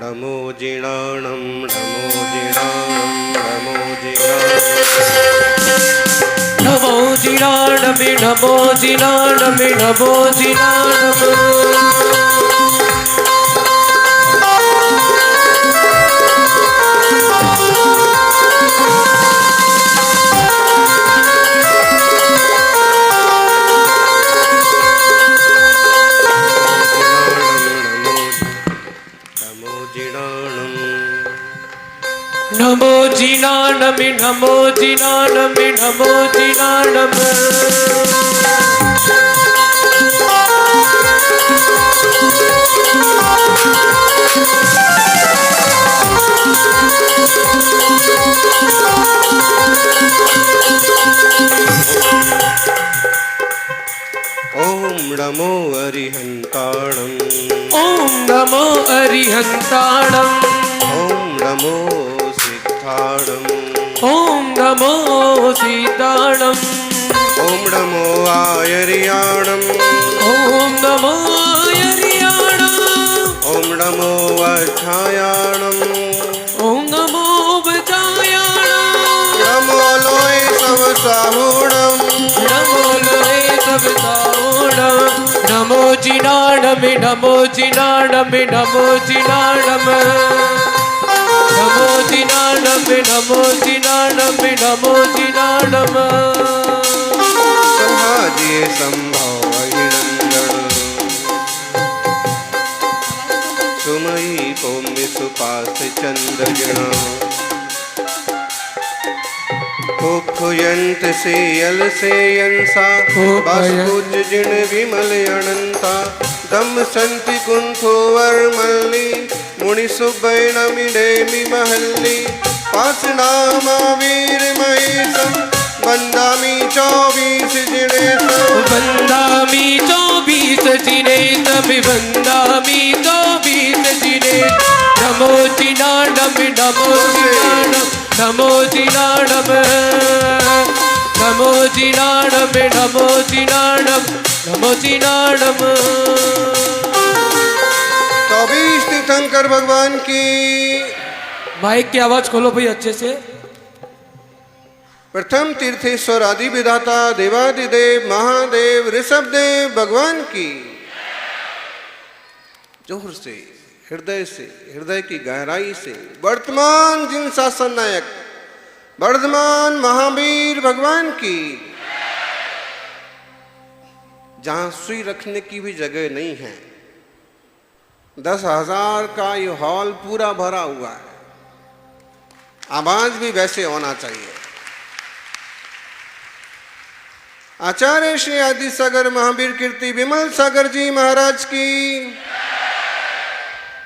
नमो जिणाणं नमो जिणाणं नमो जिणाणं नमो जिणाणं नमो जिणाणं नमो जिणाणं नमो जिणाणं नमो जिणाणं नमो जिणाणं ओम नमो अरिहंताणं ओम नमो अरिहंताणं ओम नमो सिद्धाणं ओम नमो सिद्धाणं ओम नमो आयर्याणं ओम नमो आयर्याणं ओम नमो वज्रायाणं ओम नमो वज्रायाणं नमो लोय सवसाहुणं नमो लोय सवसाहुणं नमो जिणाणं नमो जिणाणं नमो जिणाणं नमो जिणाणं नमो जिणाणं नमो जिणाणं संहाजिये संभव हिरंदण सुमयी पौम्य सुपास चंद्रगिणा खुयंत सेयल सेयंसा बास्कुज जिण विमल अनंता दम संति कुंथो वर्मल्ली मुनि सुबैन मिडेमि महल्ली पासनामा वीर महेशम बंदामी 24 जिनेशम बंदामी 24 जिनेशम बंदामी 24 जिनेशम नमो जिणाणं नमो जिणाणं नमो जिणाणं नमो जिणाणं नमो जिणाणं नमो जिणाणं 24 तीर्थंकर भगवान की। माइक की आवाज खोलो भाई अच्छे से। प्रथम तीर्थेश्वर आदि विधाता देवादिदेव महादेव ऋषभदेव भगवान की। जोर से हृदय की गहराई से वर्तमान जिन शासन नायक वर्धमान महावीर भगवान की। जहां सुई रखने की भी जगह नहीं है, 10,000 का ये हॉल पूरा भरा हुआ है, आवाज भी वैसे होना चाहिए। आचार्य श्री आदि सागर महावीर कीर्ति विमल सागर जी महाराज की।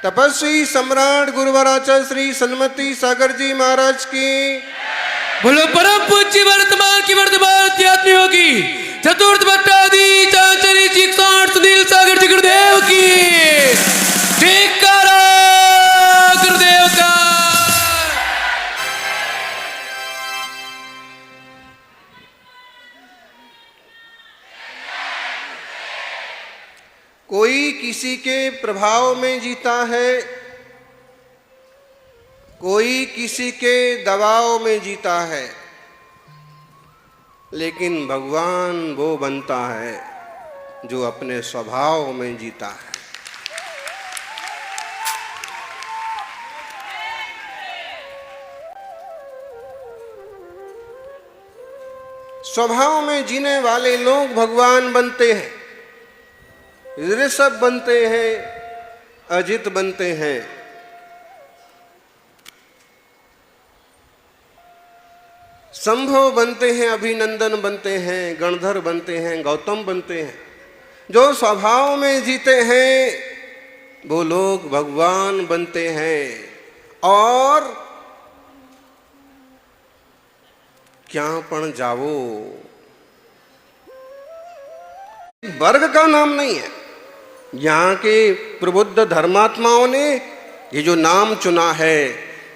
तपस्वी सम्राट गुरुवराचार्य श्री सन्मति सागर जी महाराज की। बोलो परम पूज्य वर्तमान की वर्तमान आत्मी होगी चतुर्थ भट्टादि चाचरी जी सुनील सागर जी गुरुदेव की। जयकारा गुरुदेव का। कोई किसी के प्रभाव में जीता है, कोई किसी के दबाव में जीता है, लेकिन भगवान वो बनता है जो अपने स्वभाव में जीता है। स्वभाव में जीने वाले लोग भगवान बनते हैं, ऋषभ बनते हैं, अजित बनते हैं। संभव बनते हैं, अभिनंदन बनते हैं, गणधर बनते हैं, गौतम बनते हैं। जो स्वभाव में जीते हैं वो लोग भगवान बनते हैं। और क्या पण जावो वर्ग का नाम नहीं है। यहाँ के प्रबुद्ध धर्मात्माओं ने ये जो नाम चुना है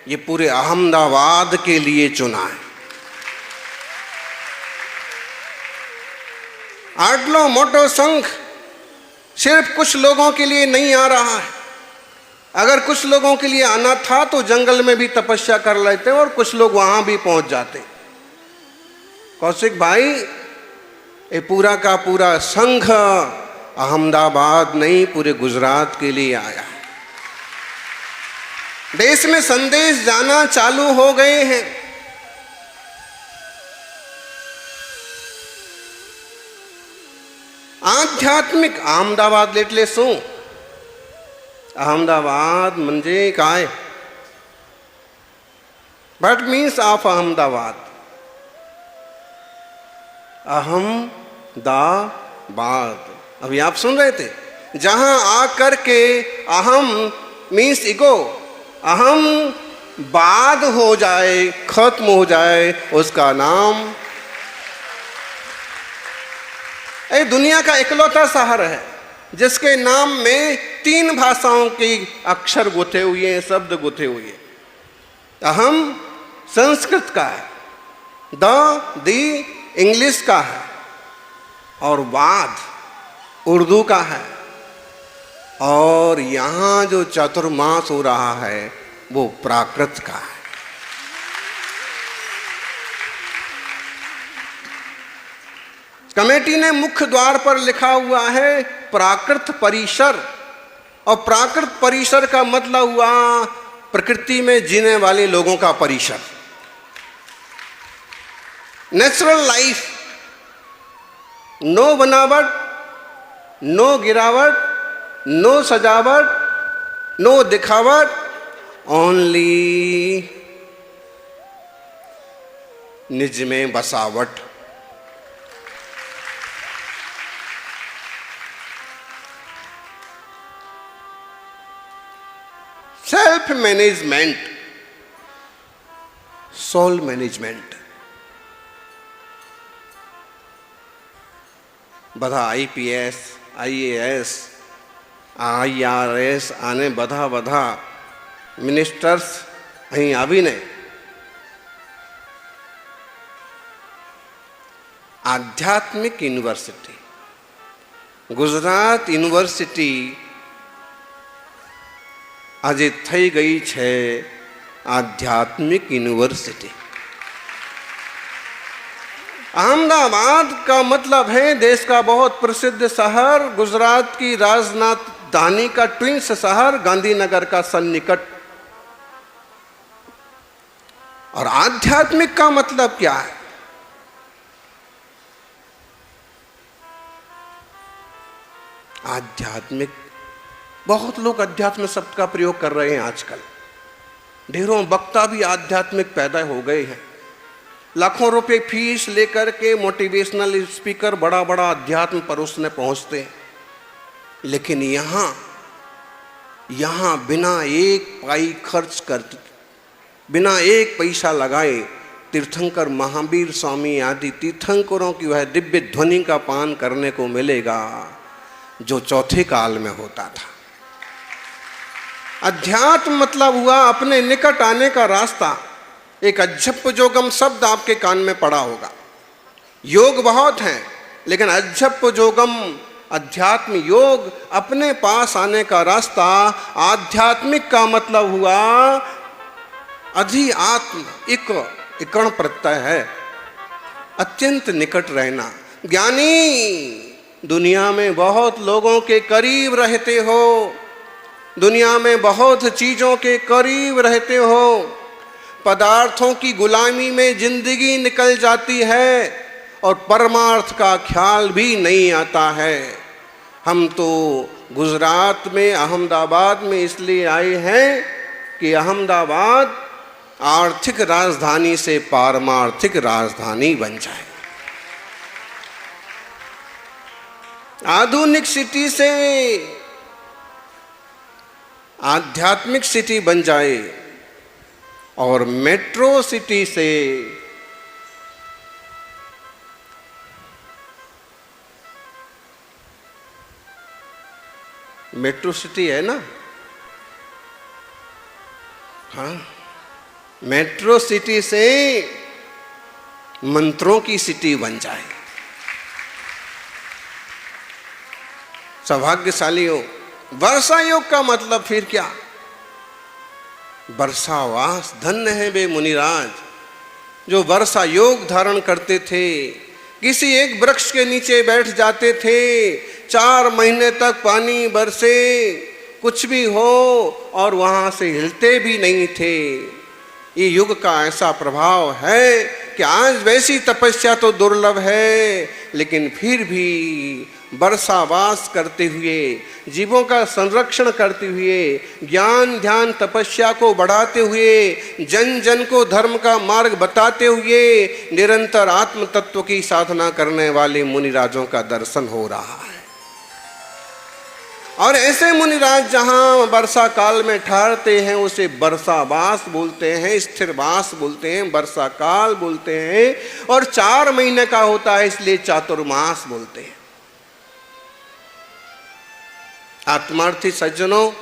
ये पूरे अहमदाबाद के लिए चुना है। आटलो मोटो संघ सिर्फ कुछ लोगों के लिए नहीं आ रहा है, अगर कुछ लोगों के लिए आना था तो जंगल में भी तपस्या कर लेते और कुछ लोग वहां भी पहुंच जाते। कौशिक भाई, ये पूरा का पूरा संघ अहमदाबाद नहीं, पूरे गुजरात के लिए आया। देश में संदेश जाना चालू हो गए हैं। आध्यात्मिक अहमदाबाद लेटले શું? अहमदाबाद म्हणजे काय? What means of Ahmedabad? Ahmedabad, अभी आप सुन रहे थे, जहां आकर के अहम मीन्स इगो, अहम बाद हो जाए, खत्म हो जाए, उसका नाम ये दुनिया का इकलौता शहर है जिसके नाम में 3 भाषाओं के अक्षर गुथे हुए हैं, शब्द गुथे हुए हैं। अहम संस्कृत का है, दी इंग्लिश का है, और वाद उर्दू का है, और यहाँ जो चतुर्मास हो रहा है वो प्राकृत का है। कमेटी ने मुख्य द्वार पर लिखा हुआ है प्राकृत परिसर, और प्राकृत परिसर का मतलब हुआ प्रकृति में जीने वाले लोगों का परिसर, नेचुरल लाइफ, नो बनावट, नो गिरावट, नो सजावट, नो दिखावट, ओनली निज में बसावट। Self management, soul management. બધા IPS, IAS, IRS આને બધા મિનિસ્ટર્સ અહીં આવીને આધ્યાત્મિક યુનિવર્સિટી, ગુજરાત યુનિવર્સિટી આજે થઈ ગઈ છે आध्यात्मिक यूनिवर्सिटी। अहमदाबाद का मतलब है देश का बहुत प्रसिद्ध शहर, गुजरात की राजधानी का ट्विंस शहर गांधीनगर का सन्निकट। और आध्यात्मिक का मतलब क्या है? आध्यात्मिक, बहुत लोग अध्यात्म शब्द का प्रयोग कर रहे हैं आजकल, ढेरों वक्ता भी आध्यात्मिक पैदा हो गए हैं। लाखों रुपए फीस लेकर के मोटिवेशनल स्पीकर बड़ा बड़ा अध्यात्म परोसने पहुंचते हैं, लेकिन यहाँ बिना एक पाई खर्च कर, बिना एक पैसा लगाए तीर्थंकर महावीर स्वामी आदि तीर्थंकरों की वह दिव्य ध्वनि का पान करने को मिलेगा जो चौथे काल में होता था। अध्यात्म मतलब हुआ अपने निकट आने का रास्ता। एक अज्झप्पजोगम शब्द आपके कान में पड़ा होगा। योग बहुत हैं, लेकिन अज्झप्पजोगम अध्यात्म योग अपने पास आने का रास्ता। आध्यात्मिक का मतलब हुआ अधिआत्म, इकण प्रत्यय है, अत्यंत निकट रहना। ज्ञानी, दुनिया में बहुत लोगों के करीब रहते हो, दुनिया में बहुत चीज़ों के करीब रहते हो, पदार्थों की गुलामी में जिंदगी निकल जाती है और परमार्थ का ख्याल भी नहीं आता है। हम तो गुजरात में अहमदाबाद में इसलिए आए हैं कि अहमदाबाद आर्थिक राजधानी से पारमार्थिक राजधानी बन जाए, आधुनिक सिटी से आध्यात्मिक सिटी बन जाए और मेट्रो सिटी से मेट्रो सिटी है ना, हाँ, मेट्रो सिटी से मंत्रों की सिटी बन जाए। सौभाग्यशाली हो। वर्षा योग का मतलब फिर क्या? वर्षावास, धन्य है वे मुनिराज जो वर्षा योग धारण करते थे, किसी एक वृक्ष के नीचे बैठ जाते थे, 4 महीने तक पानी बरसे कुछ भी हो और वहां से हिलते भी नहीं थे। ये युग का ऐसा प्रभाव है कि आज वैसी तपस्या तो दुर्लभ है, लेकिन फिर भी वर्षावास करते हुए, जीवों का संरक्षण करते हुए, ज्ञान ध्यान तपस्या को बढ़ाते हुए, जन जन को धर्म का मार्ग बताते हुए निरंतर आत्म तत्व की साधना करने वाले मुनिराजों का दर्शन हो रहा है। और ऐसे मुनिराज जहां वर्षा काल में ठहरते हैं उसे वर्षावास बोलते हैं, स्थिरवास बोलते हैं, वर्षा काल बोलते हैं, और 4 महीने का होता है इसलिए चातुर्मास बोलते हैं। आत्मार्थी सज्जनों,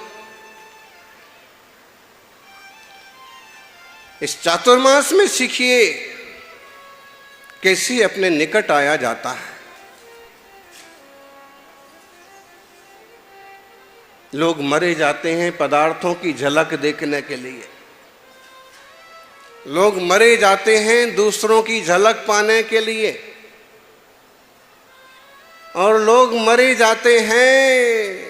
इस चातुर्मास में सीखिए कैसे अपने निकट आया जाता है। लोग मरे जाते हैं पदार्थों की झलक देखने के लिए, लोग मरे जाते हैं दूसरों की झलक पाने के लिए, और लोग मरे जाते हैं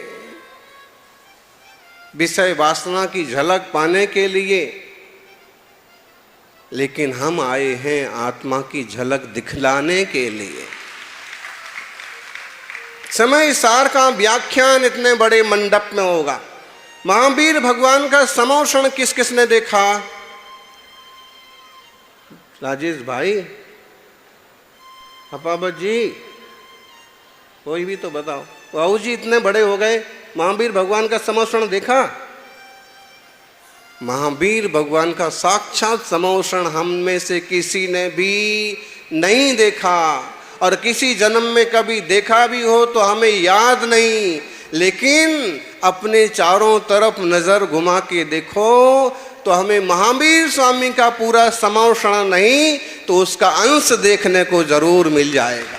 विषय वासना की झलक पाने के लिए, लेकिन हम आए हैं आत्मा की झलक दिखलाने के लिए। समय सार का व्याख्यान इतने बड़े मंडप में होगा। महावीर भगवान का समोषण किस किस ने देखा? राजेश भाई, अपाबत जी, कोई भी तो बताओ। बाबू जी इतने बड़े हो गए, महावीर भगवान का समोषण देखा? महावीर भगवान का साक्षात समोषण हम में से किसी ने भी नहीं देखा, और किसी जन्म में कभी देखा भी हो तो हमें याद नहीं। लेकिन अपने चारों तरफ नजर घुमा के देखो तो हमें महावीर स्वामी का पूरा समोषण नहीं तो उसका अंश देखने को जरूर मिल जाएगा।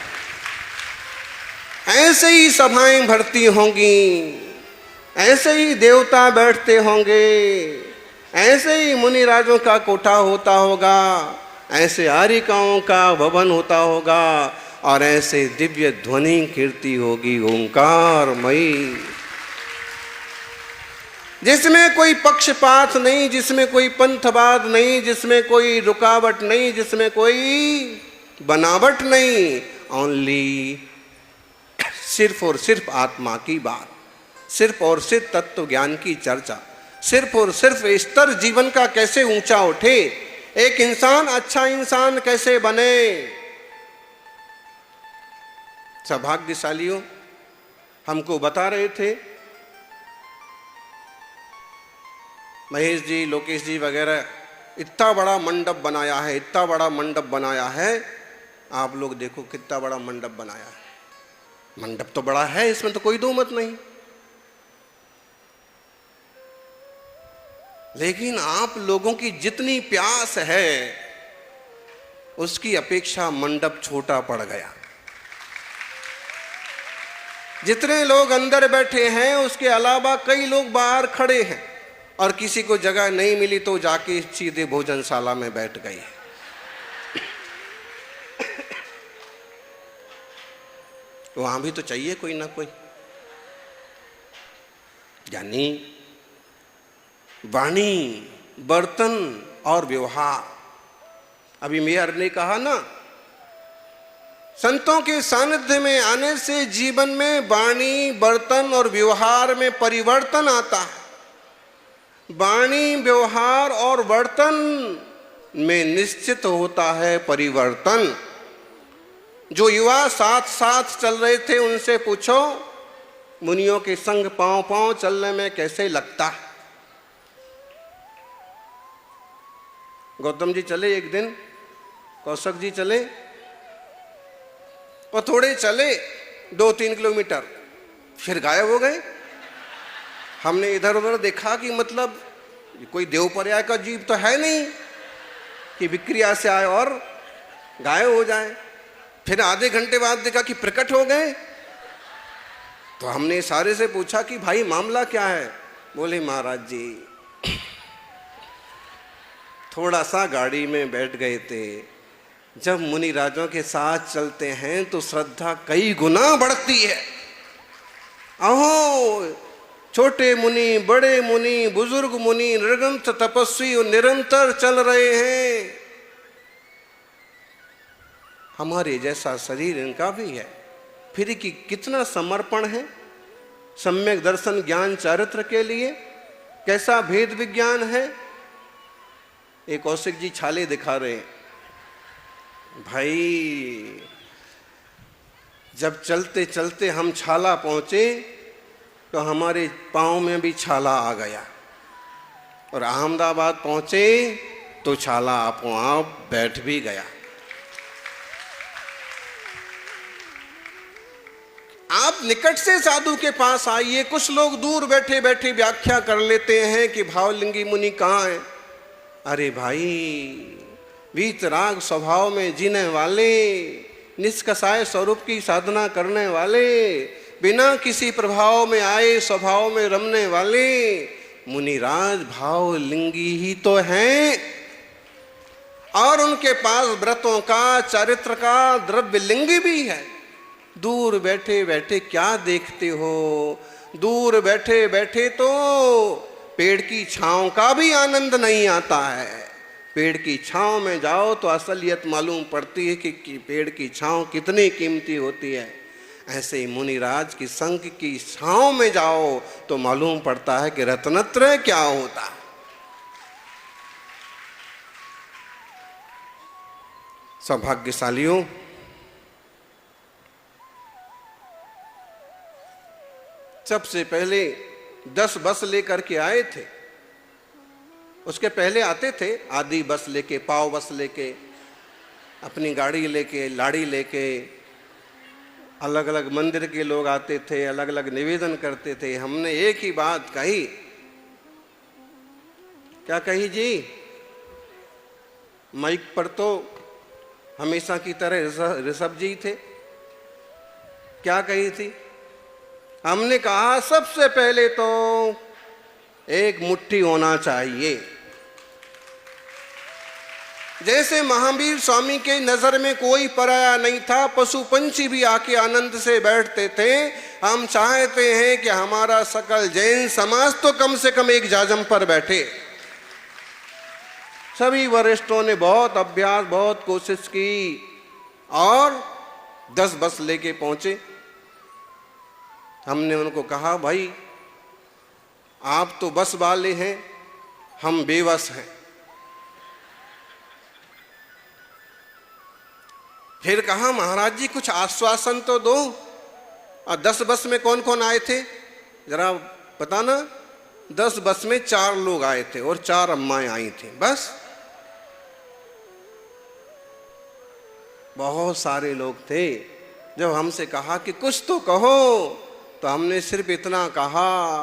ऐसे ही सभाएं भरती होंगी, ऐसे ही देवता बैठते होंगे, ऐसे ही मुनिराजों का कोठा होता होगा, ऐसे आरिकाओं का भवन होता होगा, और ऐसे दिव्य ध्वनि कीर्ति होगी ओंकारमयी, जिसमें कोई पक्षपात नहीं, जिसमें कोई पंथवाद नहीं, जिसमें कोई रुकावट नहीं, जिसमें कोई बनावट नहीं। ओनली सिर्फ और सिर्फ आत्मा की बात, सिर्फ और सिर्फ तत्व ज्ञान की चर्चा, सिर्फ और सिर्फ स्तर जीवन का कैसे ऊंचा उठे, एक इंसान अच्छा इंसान कैसे बने। सौभाग्यशालियों हमको बता रहे थे महेश जी, लोकेश जी वगैरह, इतना बड़ा मंडप बनाया है, इतना बड़ा मंडप बनाया है। आप लोग देखो कितना बड़ा मंडप बनाया है। मंडप तो बड़ा है, इसमें तो कोई दो मत नहीं, लेकिन आप लोगों की जितनी प्यास है उसकी अपेक्षा मंडप छोटा पड़ गया। जितने लोग अंदर बैठे हैं उसके अलावा कई लोग बाहर खड़े हैं, और किसी को जगह नहीं मिली तो जाके सीधे भोजनशाला में बैठ गए। वहां भी तो चाहिए कोई ना कोई। यानी वाणी, बर्तन और व्यवहार। अभी मेयर ने कहा ना, संतों के सानिध्य में आने से जीवन में वाणी, बर्तन और व्यवहार में परिवर्तन आता है। वाणी, व्यवहार और बर्तन में निश्चित होता है परिवर्तन। जो युवा साथ साथ चल रहे थे उनसे पूछो मुनियों के संग पांव पांव चलने में कैसे लगता है। गौतम जी चले एक दिन, कौशक जी चले, और थोड़े चले 2-3 किलोमीटर, फिर गायब हो गए। हमने इधर उधर देखा कि मतलब कोई देवपर्याय का जीव तो है नहीं कि विक्रिया से आए और गायब हो जाए। फिर आधे घंटे बाद देखा कि प्रकट हो गए। तो हमने सारे से पूछा कि भाई मामला क्या है? बोले महाराज जी थोड़ा सा गाड़ी में बैठ गए थे। जब मुनि राजों के साथ चलते हैं तो श्रद्धा कई गुना बढ़ती है। अहो, छोटे मुनि, बड़े मुनि, बुजुर्ग मुनि, निर्गंथ तपस्वी निरंतर चल रहे हैं। हमारे जैसा शरीर इनका भी है, फिर कि कितना समर्पण है सम्यक दर्शन ज्ञान चारित्र के लिए, कैसा भेद विज्ञान है। एक कौशिक जी छाले दिखा रहे हैं। भाई, जब चलते चलते हम छाला पहुंचे तो हमारे पाँव में भी छाला आ गया, और अहमदाबाद पहुंचे तो छाला आपो आप बैठ भी गया। आप निकट से साधु के पास आइए। कुछ लोग दूर बैठे बैठे व्याख्या कर लेते हैं कि भावलिंगी मुनि कहाँ है। अरे भाई, वीतराग स्वभाव में जीने वाले, निष्कषाय स्वरूप की साधना करने वाले, बिना किसी प्रभाव में आए स्वभाव में रमने वाले मुनिराज भावलिंगी ही तो हैं। और उनके पास व्रतों का, चरित्र का द्रव्य लिंगी भी है। दूर बैठे बैठे क्या देखते हो? दूर बैठे बैठे तो पेड़ की छांव का भी आनंद नहीं आता है। पेड़ की छांव में जाओ तो असलियत मालूम पड़ती है कि पेड़ की छांव कितनी कीमती होती है। ऐसे ही मुनिराज की संग की छांव में जाओ तो मालूम पड़ता है कि रत्नत्रय क्या होता है। सौभाग्यशालियों, सबसे पहले 10 बस लेकर के आए थे। उसके पहले आते थे आदि बस लेके, पाव बस लेके, अपनी गाड़ी लेके, लाड़ी लेके, अलग अलग मंदिर के लोग आते थे, अलग अलग निवेदन करते थे। हमने एक ही बात कही। क्या कही जी? माइक पर तो हमेशा की तरह ऋषभ जी थे। क्या कही थी? हमने कहा सबसे पहले तो एक मुट्ठी होना चाहिए। जैसे महावीर स्वामी के नजर में कोई पराया नहीं था, पशु पंछी भी आके आनंद से बैठते थे। हम चाहते हैं कि हमारा सकल जैन समाज तो कम से कम एक जाजम पर बैठे। सभी वरिष्ठों ने बहुत अभ्यास, बहुत कोशिश की और 10 बस लेके पहुंचे। हमने उनको कहा, भाई आप तो बस वाले हैं, हम बेबस हैं। फिर कहा, महाराज जी कुछ आश्वासन तो दो। और 10 बस में कौन कौन आए थे जरा बताना। 10 बस में 4 लोग आए थे और 4 अम्माएं आई थी, बस। बहुत सारे लोग थे। जब हमसे कहा कि कुछ तो कहो, तो हमने सिर्फ इतना कहा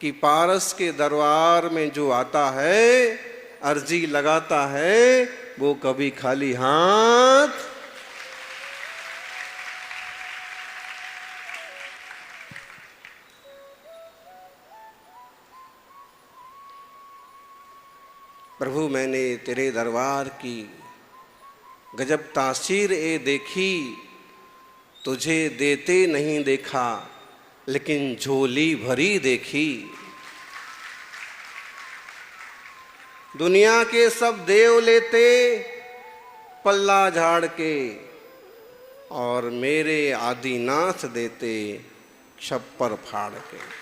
कि पारस के दरबार में जो आता है, अर्जी लगाता है, वो कभी खाली हाथ प्रभु मैंने तेरे दरबार की गजब तासीर ए देखी, तुझे देते नहीं देखा लेकिन झोली भरी देखी। दुनिया के सब देव लेते पल्ला झाड़ के, और मेरे आदिनाथ देते छप्पर फाड़ के।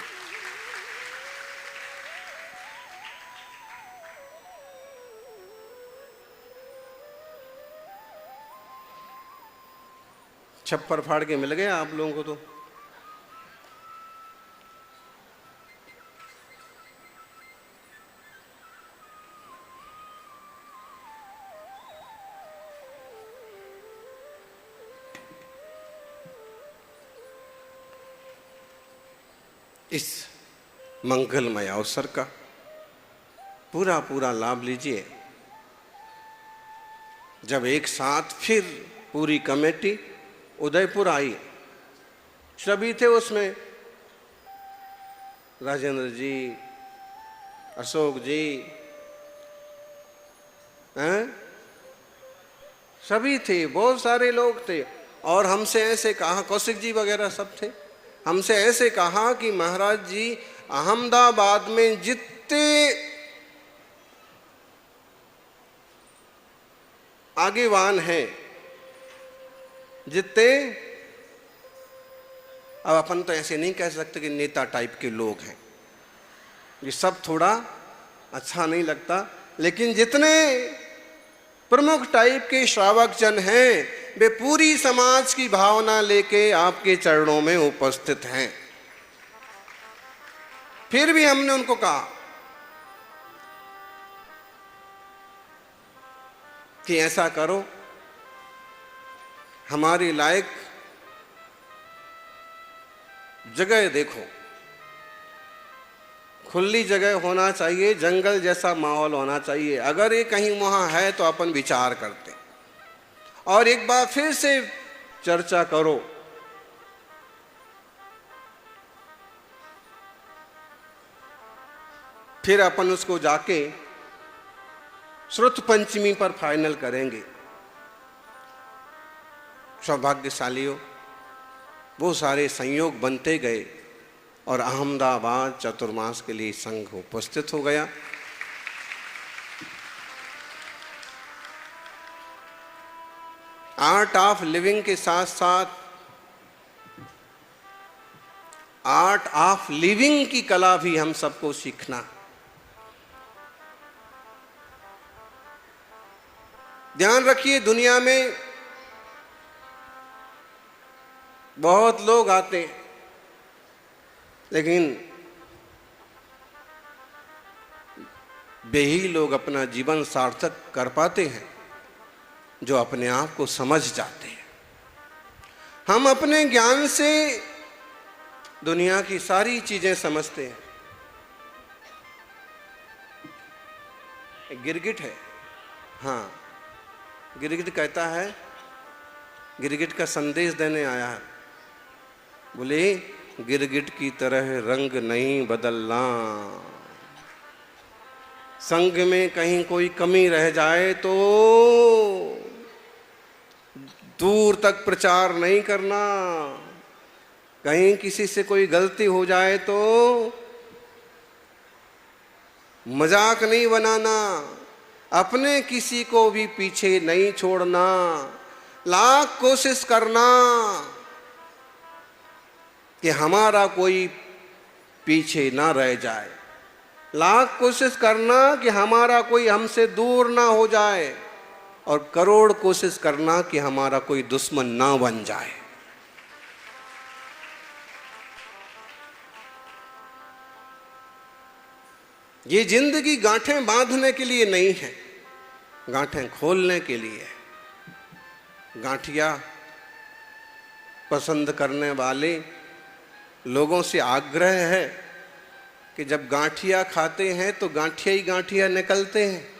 छप्पर फाड़ के मिल गया आप लोगों को तो। इस मंगलमय अवसर का पूरा पूरा लाभ लीजिए। जब एक साथ फिर पूरी कमेटी उदयपुर आई, सभी थे उसमें, राजेंद्र जी, अशोक जी, हैं? सभी थे, बहुत सारे लोग थे। और हमसे ऐसे कहा, कौशिक जी वगैरह सब थे, हमसे ऐसे कहा कि महाराज जी अहमदाबाद में जितने आगेवान हैं, जितने, अब अपन तो ऐसे नहीं कह सकते कि नेता टाइप के लोग हैं, ये सब थोड़ा अच्छा नहीं लगता, लेकिन जितने प्रमुख टाइप के श्रावक जन हैं वे पूरी समाज की भावना लेके आपके चरणों में उपस्थित हैं। फिर भी हमने उनको कहा कि ऐसा करो, हमारी लायक जगह देखो, खुली जगह होना चाहिए, जंगल जैसा माहौल होना चाहिए, अगर ये कहीं वहां है तो अपन विचार करते और एक बार फिर से चर्चा करो। फिर अपन उसको जाके श्रुत पंचमी पर फाइनल करेंगे। सौभाग्यशालियों, वो सारे संयोग बनते गए और अहमदाबाद चतुर्मास के लिए संघ उपस्थित हो गया। आर्ट ऑफ लिविंग के साथ साथ आर्ट ऑफ लिविंग की कला भी हम सबको सीखना। ध्यान रखिए, दुनिया में बहुत लोग आते हैं, लेकिन वे ही लोग अपना जीवन सार्थक कर पाते हैं जो अपने आप को समझ जाते हैं। हम अपने ज्ञान से दुनिया की सारी चीजें समझते हैं। गिरगिट है, हाँ, गिरगिट कहता है, गिरगिट का संदेश देने आया है, बोले गिरगिट की तरह रंग नहीं बदलना, संग में कहीं कोई कमी रह जाए तो दूर तक प्रचार नहीं करना, कहीं किसी से कोई गलती हो जाए तो मजाक नहीं बनाना, अपने किसी को भी पीछे नहीं छोड़ना, लाख कोशिश करना कि हमारा कोई पीछे ना रह जाए, लाख कोशिश करना कि हमारा कोई हमसे दूर ना हो जाए, और करोड़ कोशिश करना कि हमारा कोई दुश्मन ना बन जाए। ये जिंदगी गांठें बांधने के लिए नहीं है, गांठें खोलने के लिए है। गांठिया पसंद करने वाले लोगों से आग्रह है कि जब गांठिया खाते हैं तो गांठिया ही गांठिया निकलते हैं।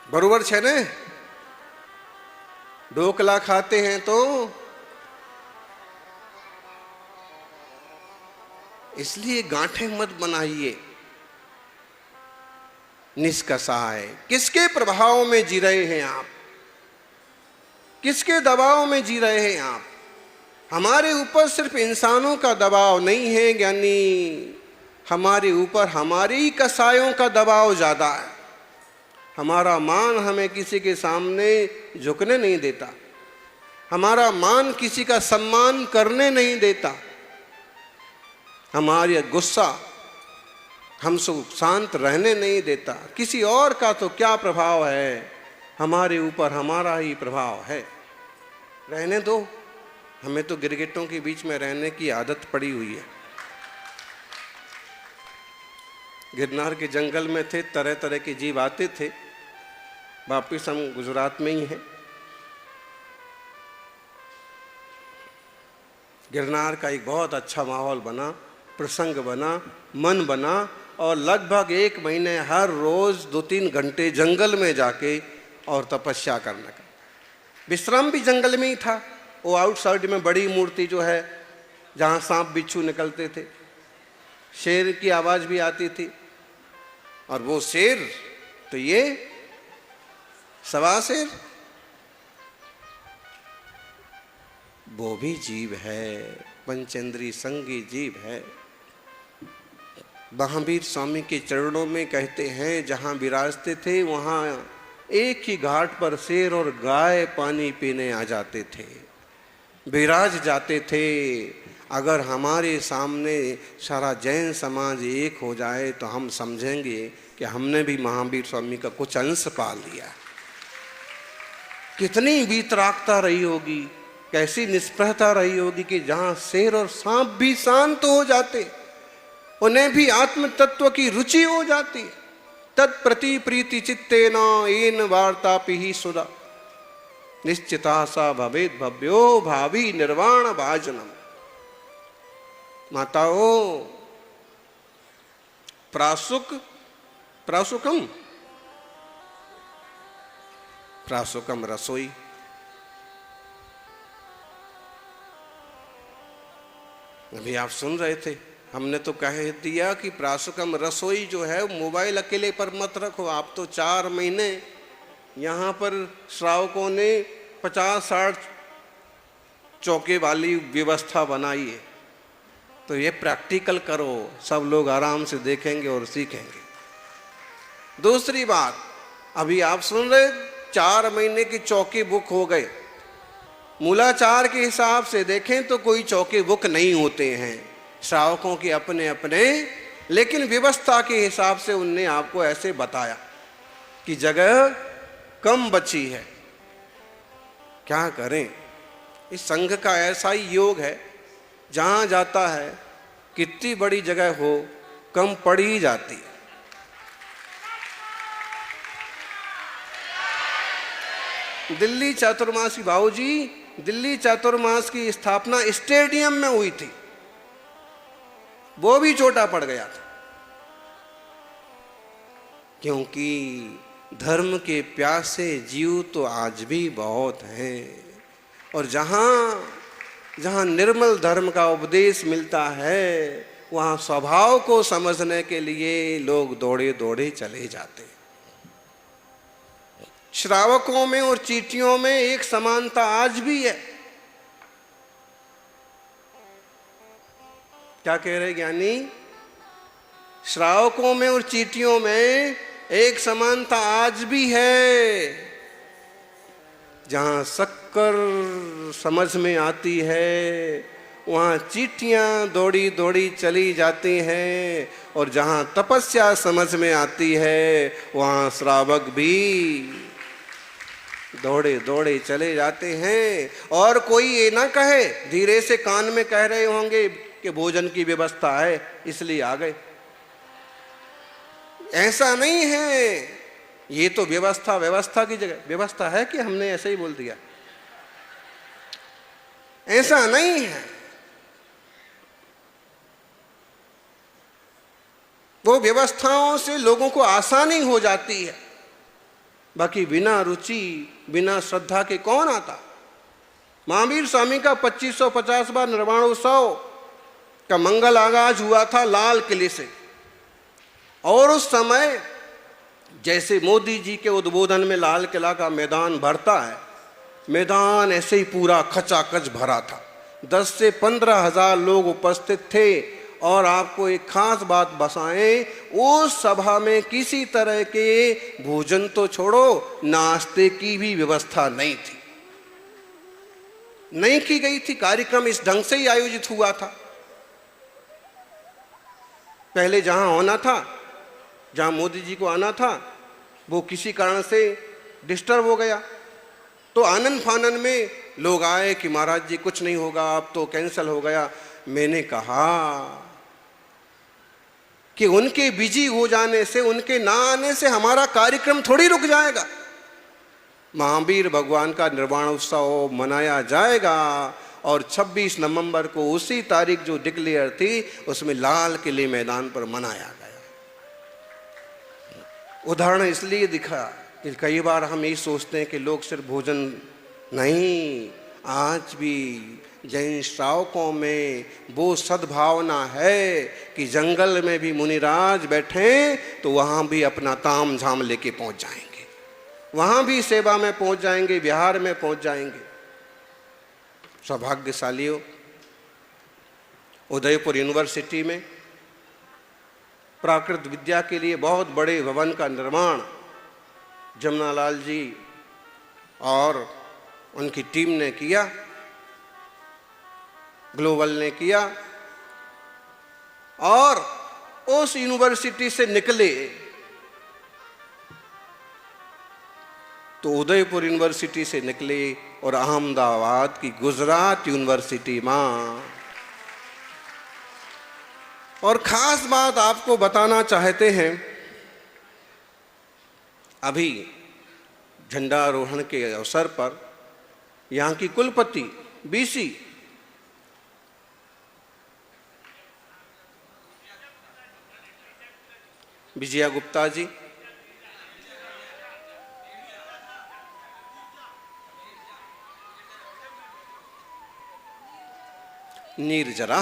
बरोबर छे ने? ढोकला खाते हैं तो इसलिए गांठें मत बनाइए। निष्कषाय, किसके प्रभाव में जी रहे हैं आप, किसके दबाव में जी रहे हैं आप? हमारे ऊपर सिर्फ इंसानों का दबाव नहीं है ज्ञानी, हमारे ऊपर हमारे ही कसायों का दबाव ज्यादा है। हमारा मान हमें किसी के सामने झुकने नहीं देता, हमारा मान किसी का सम्मान करने नहीं देता, हमारा गुस्सा हमसे शांत रहने नहीं देता। किसी और का तो क्या प्रभाव है, हमारे ऊपर हमारा ही प्रभाव है। रहने दो, हमें तो गिरगिटों के बीच में रहने की आदत पड़ी हुई है। गिरनार के जंगल में थे, तरह तरह के जीव आते थे। वापिस हम गुजरात में ही हैं। गिरनार का एक बहुत अच्छा माहौल बना, प्रसंग बना, मन बना, और लगभग 1 महीने हर रोज 2-3 घंटे जंगल में जाके और तपस्या करने का। विश्राम भी जंगल में ही था। वो आउटसाइड में बड़ी मूर्ति जो है, जहाँ सांप बिच्छू निकलते थे, शेर की आवाज भी आती थी, और वो शेर तो ये सवा शेर, वो भी जीव है, पंचेंद्रिय संगी जीव है। महावीर स्वामी के चरणों में कहते हैं जहां विराजते थे वहां एक ही घाट पर शेर और गाय पानी पीने आ जाते थे, विराज जाते थे। अगर हमारे सामने सारा जैन समाज एक हो जाए तो हम समझेंगे कि हमने भी महावीर स्वामी का कुछ अंश पा लिया। कितनी वीतरागता रही होगी, कैसी निष्प्रहता रही होगी कि जहां शेर और सांप भी शांत हो जाते, उन्हें भी आत्म तत्व की रुचि हो जाती। तत्प्रति प्रीति चित्तेन येन वार्तापि सुधा निश्चिता सा भवेद भव्यो भावी निर्वाण भाजनम। माताओं, प्रासुकम रसोई। अभी आप सुन रहे थे, हमने तो कह दिया कि प्रासुकम रसोई जो है मोबाइल अकेले पर मत रखो। आप तो 4 महीने यहाँ पर श्रावकों ने 50-60 चौके वाली व्यवस्था बनाई है, तो ये प्रैक्टिकल करो, सब लोग आराम से देखेंगे और सीखेंगे। दूसरी बात, अभी आप सुन रहे 4 महीने की चौके बुक हो गए। मूलाचार के हिसाब से देखें तो कोई चौके बुक नहीं होते हैं, श्रावकों के अपने अपने, लेकिन व्यवस्था के हिसाब से उनने आपको ऐसे बताया कि जगह कम बची है। क्या करें, इस संघ का ऐसा ही योग है, जहां जाता है कितनी बड़ी जगह हो कम पड़ ही जाती है। दिल्ली चातुर्मासी, बाबूजी, दिल्ली चातुर्मास की स्थापना स्टेडियम में हुई थी, वो भी छोटा पड़ गया था, क्योंकि धर्म के प्यासे जीव तो आज भी बहुत हैं। और जहां निर्मल धर्म का उपदेश मिलता है वहां स्वभाव को समझने के लिए लोग दौड़े दौड़े चले जाते। श्रावकों में और चीटियों में एक समानता आज भी है। क्या कह रहे ज्ञानी? श्रावकों में और चीटियों में एक समानता आज भी है। जहां शक्कर समझ में आती है वहां चीटियां दौड़ी दौड़ी चली जाती हैं, और जहां तपस्या समझ में आती है वहां श्रावक भी दौड़े दौड़े चले जाते हैं। और कोई ये ना कहे, धीरे से कान में कह रहे होंगे कि भोजन की व्यवस्था है इसलिए आ गए। ऐसा नहीं है, ये तो व्यवस्था की जगह व्यवस्था है कि हमने ऐसे ही बोल दिया, ऐसा नहीं है। वो व्यवस्थाओं से लोगों को आसानी हो जाती है, बाकी बिना रुचि बिना श्रद्धा के कौन आता। महावीर स्वामी का 2550वां निर्वाणोत्सव का मंगल आगाज हुआ था लाल किले से, और उस समय जैसे मोदी जी के उद्बोधन में लाल किला का मैदान भरता है, मैदान ऐसे ही पूरा खचाखच भरा था। 10 से 15 हजार लोग उपस्थित थे। और आपको एक खास बात बताएं, उस सभा में किसी तरह के भोजन तो छोड़ो, नाश्ते की भी व्यवस्था नहीं थी, नहीं की गई थी। कार्यक्रम इस ढंग से ही आयोजित हुआ था। पहले जहां होना था, जहां मोदी जी को आना था, वो किसी कारण से डिस्टर्ब हो गया, तो आनंद फानन में लोग आए कि महाराज जी कुछ नहीं होगा, अब तो कैंसिल हो गया। मैंने कहा कि उनके बिजी हो जाने से, उनके ना आने से हमारा कार्यक्रम थोड़ी रुक जाएगा। महावीर भगवान का निर्वाणोत्सव मनाया जाएगा, और 26 नवंबर को उसी तारीख जो डिक्लेयर थी उसमें लाल किले मैदान पर मनाया गया। उदाहरण इसलिए दिखा कि कई बार हम ये सोचते हैं कि लोग सिर्फ भोजन नहीं, आज भी जैन श्रावकों में वो सद्भावना है कि जंगल में भी मुनिराज बैठे तो वहाँ भी अपना ताम झाम लेके पहुँच जाएंगे, वहाँ भी सेवा में पहुँच जाएंगे, विहार में पहुँच जाएंगे। सौभाग्यशालियों, उदयपुर यूनिवर्सिटी में प्राकृत विद्या के लिए बहुत बड़े भवन का निर्माण जमनालाल जी और उनकी टीम ने किया, ग्लोबल ने किया। और उस यूनिवर्सिटी से निकले तो उदयपुर यूनिवर्सिटी से निकले और अहमदाबाद की गुजरात यूनिवर्सिटी में। और खास बात आपको बताना चाहते हैं, अभी झंडारोहण के अवसर पर यहाँ की कुलपति बीसी विजया गुप्ता जी, नीरजा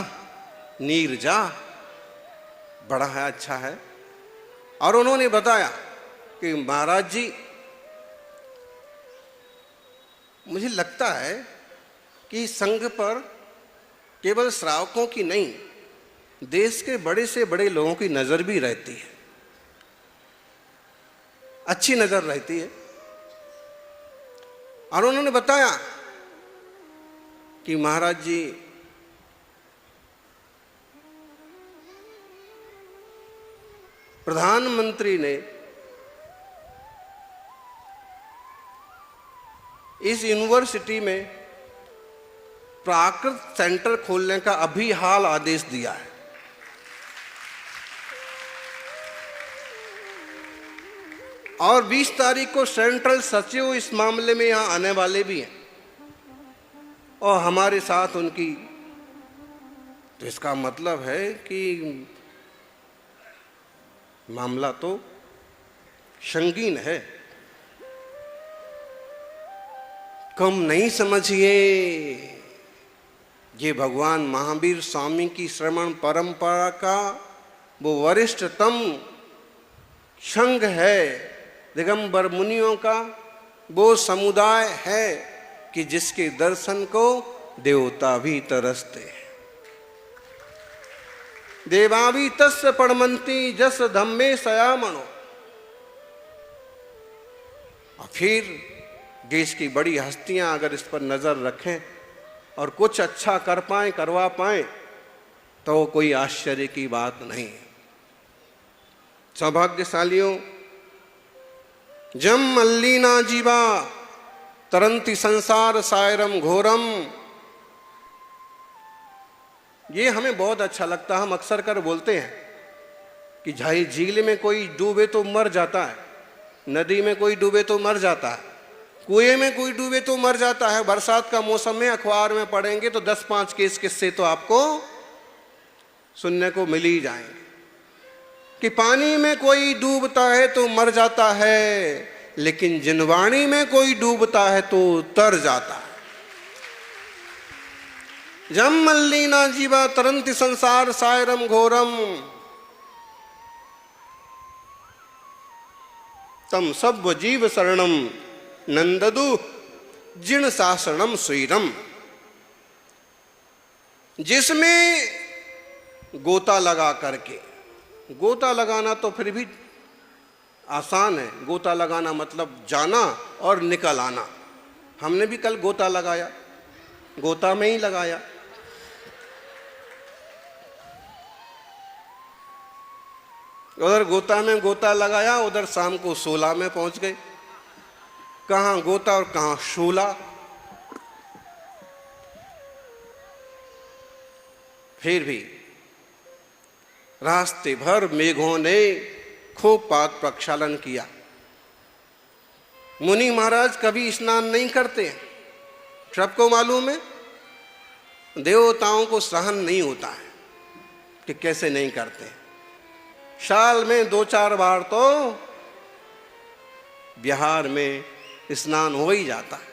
बड़ा है, अच्छा है। और उन्होंने बताया कि महाराज जी, मुझे लगता है कि संघ पर केवल श्रावकों की नहीं, देश के बड़े से बड़े लोगों की नजर भी रहती है, अच्छी नजर रहती है। और उन्होंने बताया कि महाराज जी, प्रधानमंत्री ने इस यूनिवर्सिटी में प्राकृत सेंटर खोलने का अभी हाल आदेश दिया है। और 20 तारीख को सेंट्रल सचिव इस मामले में यहां आने वाले भी हैं और हमारे साथ उनकी, तो इसका मतलब है कि मामला तो संगीन है, कम नहीं समझिए। ये भगवान महावीर स्वामी की श्रवण परंपरा का वो वरिष्ठतम संघ है, दिगंबर मुनियों का वो समुदाय है कि जिसके दर्शन को देवता भी तरसते हैं। देवावी तस्य पड़मंती जस धम्मे सयामणो। और फिर देश की बड़ी हस्तियां अगर इस पर नजर रखें और कुछ अच्छा कर पाए, करवा पाए, तो कोई आश्चर्य की बात नहीं। सौभाग्यशालियों, जम मल्लीना जीवा तरंती संसार सायरम घोरम, ये हमें बहुत अच्छा लगता है। हम अक्सर कर बोलते हैं कि झाई झील में कोई डूबे तो मर जाता है, नदी में कोई डूबे तो मर जाता है, कुएं में कोई डूबे तो मर जाता है। बरसात का मौसम में अखबार में पढ़ेंगे तो 10-5 केस किस्से तो आपको सुनने को मिल ही जाएंगे कि पानी में कोई डूबता है तो मर जाता है, लेकिन जिनवाणी में कोई डूबता है तो तर जाता है। जम मल्लीना जीवा तरंति संसार सायरम घोरम, तम सब जीव शरणम नंददु जिण शासनम सुईरम। जिसमें गोता लगा करके, गोता लगाना तो फिर भी आसान है, गोता लगाना मतलब जाना और निकल आना। हमने भी कल गोता लगाया, गोता में ही लगाया। उधर गोता में गोता लगाया, उधर शाम को शोला में पहुंच गए। कहाँ गोता और कहाँ शोला। फिर भी रास्ते भर मेघों ने खूब पाद प्रक्षालन किया। मुनि महाराज कभी स्नान नहीं करते, सबको मालूम है। देवताओं को सहन नहीं होता है कि कैसे नहीं करते। साल में 2-4 बार तो बिहार में स्नान हो ही जाता है,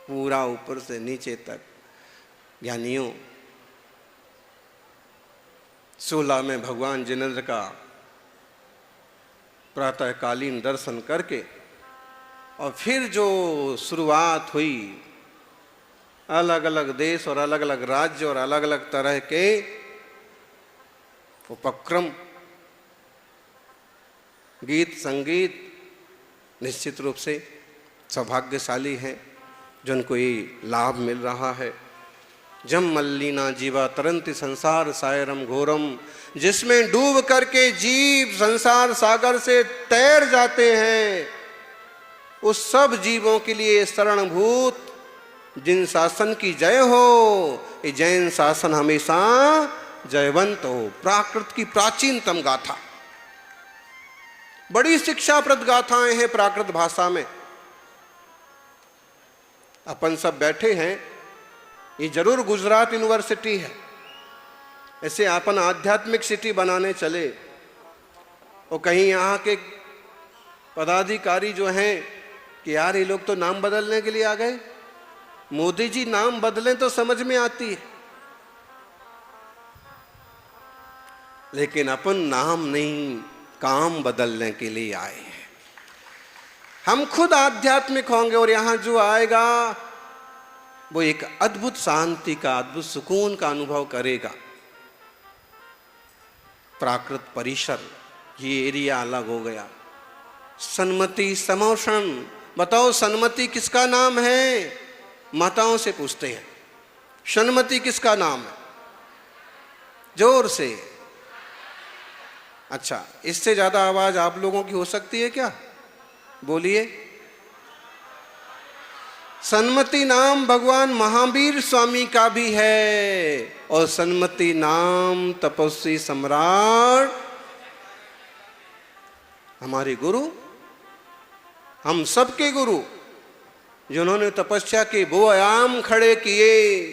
पूरा ऊपर से नीचे तक। ज्ञानियों, 16 में भगवान जिनेंद्र का प्रातःकालीन दर्शन करके और फिर जो शुरुआत हुई, अलग अलग देश और अलग अलग राज्य और अलग अलग तरह के उपक्रम, गीत संगीत, निश्चित रूप से सौभाग्यशाली हैं जिनको ये लाभ मिल रहा है। जम मल्लिना जीवा तरंति संसार सायरम घोरम, जिसमें डूब करके जीव संसार सागर से तैर जाते हैं, उस सब जीवों के लिए शरणभूत जिन शासन की जय हो, ये जैन शासन हमेशा जयवंत हो। प्राकृत की प्राचीनतम गाथा, बड़ी शिक्षाप्रद गाथाएं हैं प्राकृत भाषा में। अपन सब बैठे हैं, ये जरूर गुजरात यूनिवर्सिटी है, ऐसे अपन आध्यात्मिक सिटी बनाने चले और कहीं यहाँ के पदाधिकारी जो हैं कि यार ये लोग तो नाम बदलने के लिए आ गए, मोदी जी नाम बदलें तो समझ में आती है, लेकिन अपन नाम नहीं काम बदलने के लिए आए हैं। हम खुद आध्यात्मिक होंगे और यहां जो आएगा वो एक अद्भुत शांति का, अद्भुत सुकून का अनुभव करेगा। प्राकृत परिसर, ये एरिया अलग हो गया। सन्मति समोषण, बताओ सन्मति किसका नाम है? माताओं से पूछते हैं, सन्मति किसका नाम है? जोर से। अच्छा, इससे ज्यादा आवाज आप लोगों की हो सकती है क्या? बोलिए। सन्मति नाम भगवान महावीर स्वामी का भी है और सन्मति नाम तपस्वी सम्राट हमारे गुरु, हम सबके गुरु, जिन्होंने तपस्या के वो आयाम खड़े किए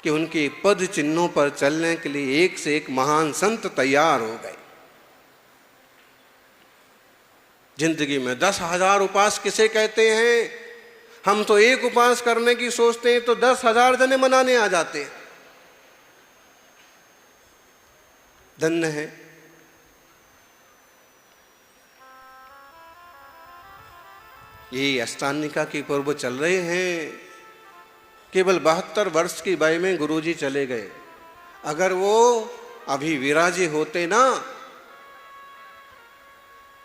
कि उनके पद चिन्हों पर चलने के लिए एक से एक महान संत तैयार हो गए। जिंदगी में 10,000 उपास किसे कहते हैं? हम तो एक उपास करने की सोचते हैं तो 10,000 जने मनाने आ जाते हैं। धन्य है। ये अष्टांगिका के पर्व चल रहे हैं। केवल 72 वर्ष की वय में गुरुजी चले गए। अगर वो अभी विराजे होते ना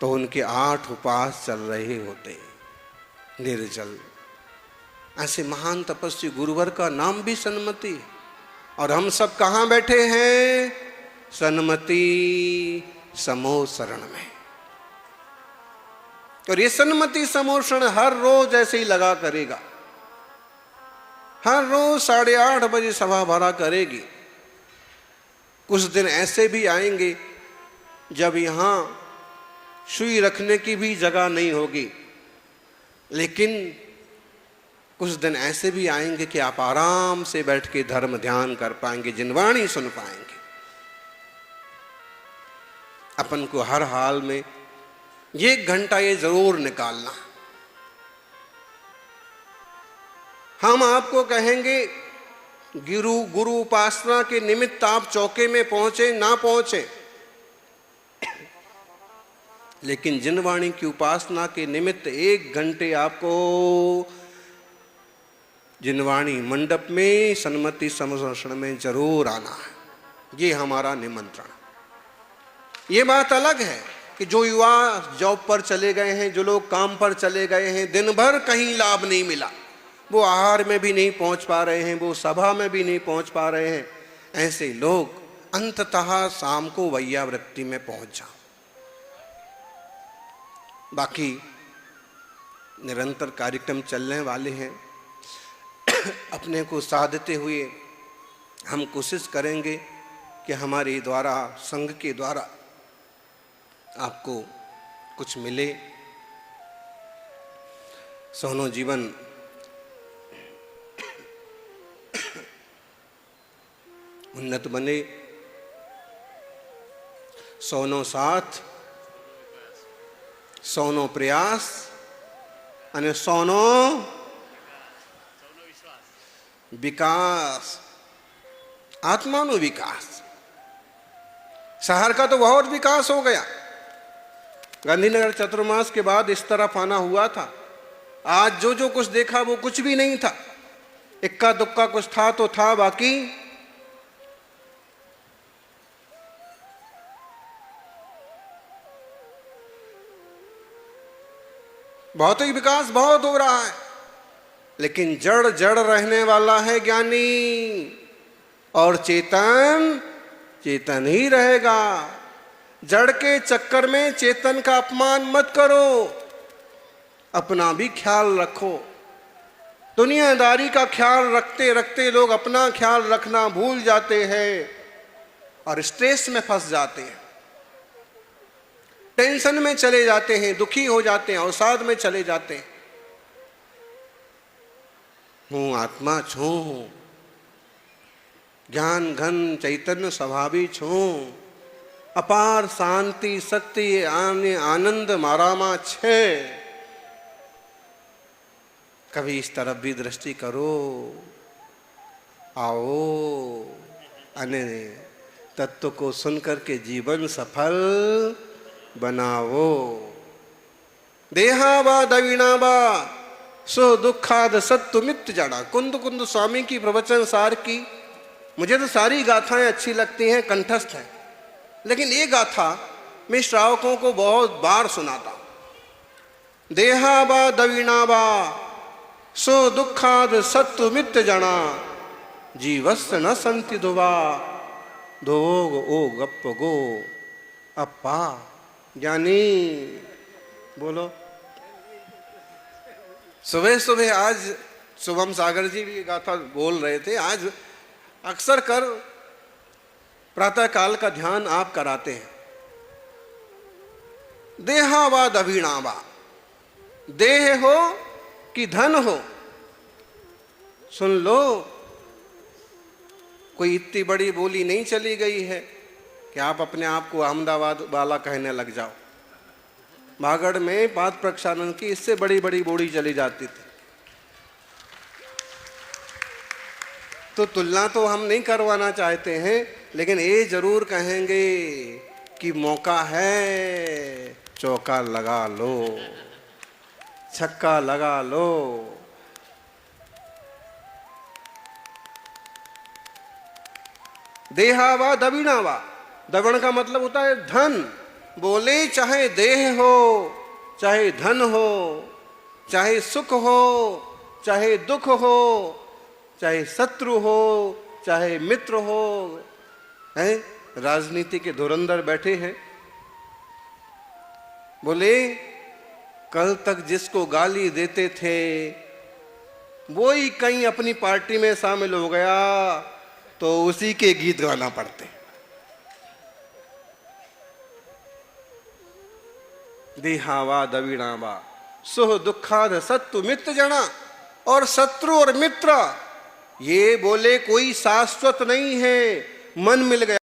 तो उनके 8 उपास चल रहे होते, निर्जल। ऐसे महान तपस्वी गुरुवर का नाम भी सन्मति। और हम सब कहाँ बैठे हैं? सन्मति समोसरण में। और ये सन्मति समोषण हर रोज ऐसे ही लगा करेगा। हर रोज 8:30 बजे सभा भरा करेगी। कुछ दिन ऐसे भी आएंगे जब यहाँ सुई रखने की भी जगह नहीं होगी, लेकिन कुछ दिन ऐसे भी आएंगे कि आप आराम से बैठ के धर्म ध्यान कर पाएंगे, जिनवाणी सुन पाएंगे। अपन को हर हाल में 1 घंटा ये जरूर निकालना। हम आपको कहेंगे गुरु उपासना के निमित्त आप चौके में पहुंचे ना पहुंचे, लेकिन जिनवाणी की उपासना के निमित्त 1 घंटे आपको जिनवाणी मंडप में सन्मति समोषण में जरूर आना है। ये हमारा निमंत्रण। ये बात अलग है कि जो युवा जॉब पर चले गए हैं, जो लोग काम पर चले गए हैं, दिन भर कहीं लाभ नहीं मिला, वो आहार में भी नहीं पहुंच पा रहे हैं, वो सभा में भी नहीं पहुंच पा रहे हैं, ऐसे लोग अंततः शाम को वैयावृत्ति में पहुंच जाओ। बाकी निरंतर कार्यक्रम चलने वाले हैं। अपने को साधते हुए हम कोशिश करेंगे कि हमारे द्वारा, संघ के द्वारा आपको कुछ मिले, सोनो जीवन उन्नत बने, सोनो साथ, सोनो प्रयास અને સોનો विकास, आत्मानु विकास। शहर का तो बहुत विकास हो गया। गांधीनगर चतुर्मास के बाद इस तरफ आना हुआ था। आज जो जो कुछ देखा वो कुछ भी नहीं था। इक्का दुक्का कुछ था तो था, बाकी भौतिक विकास बहुत हो रहा है, लेकिन जड़ जड़ रहने वाला है ज्ञानी, और चेतन चेतन ही रहेगा। जड़ के चक्कर में चेतन का अपमान मत करो, अपना भी ख्याल रखो। दुनियादारी का ख्याल रखते रखते लोग अपना ख्याल रखना भूल जाते हैं और स्ट्रेस में फंस जाते हैं, टेंशन में चले जाते हैं, दुखी हो जाते हैं, अवसाद में चले जाते हैं। हूँ आत्मा छूं, ज्ञान घन चैतन्य स्वभावी छूं, अपार शांति शक्ति आनंद मारामा छे। कभी इस तरफ भी दृष्टि करो। आओ अन्य तत्व को सुनकर के जीवन सफल बनाओ। देहाबा दविणाबा सो दुखाद सत्तुमित जड़ा। कुंद कुंद स्वामी की प्रवचन सार की मुझे तो सारी गाथाएं अच्छी लगती हैं, कंठस्थ हैं, लेकिन ये गाथा मैं श्रावकों को बहुत बार सुनाता हूं। देहाबा दविणाबा सो दुखाद सत्तुमित जना, जीवस्य न संति दुवा, धोग ओ गप गो अप्पा। ज्ञानी बोलो। सुबह सुबह आज शुभम सागर जी भी गाथा बोल रहे थे। आज अक्सर कर प्रातः काल का ध्यान आप कराते हैं। देहावा दभिणावा, देह हो कि धन हो, सुन लो, कोई इतनी बड़ी बोली नहीं चली गई है कि आप अपने आप को अहमदाबाद वाला कहने लग जाओ। भागड़ में पाद प्रक्षालन की इससे बड़ी बड़ी बोली चली जाती थी। तो तुलना तो हम नहीं करवाना चाहते हैं, लेकिन ये जरूर कहेंगे कि मौका है, चौका लगा लो, छक्का लगा लो। देहावा दबिणावा, दबण का मतलब होता है धन। बोले चाहे देह हो, चाहे धन हो, चाहे सुख हो, चाहे दुख हो, चाहे शत्रु हो, चाहे मित्र हो, है राजनीति के धुरंधर बैठे हैं। बोले कल तक जिसको गाली देते थे वो ही कहीं अपनी पार्टी में शामिल हो गया तो उसी के गीत गाना पड़ते। देहावा दविणावा सुह दुखाद सत्तु मित्र जना। और शत्रु और मित्र ये बोले कोई शाश्वत नहीं है। मन मिल गया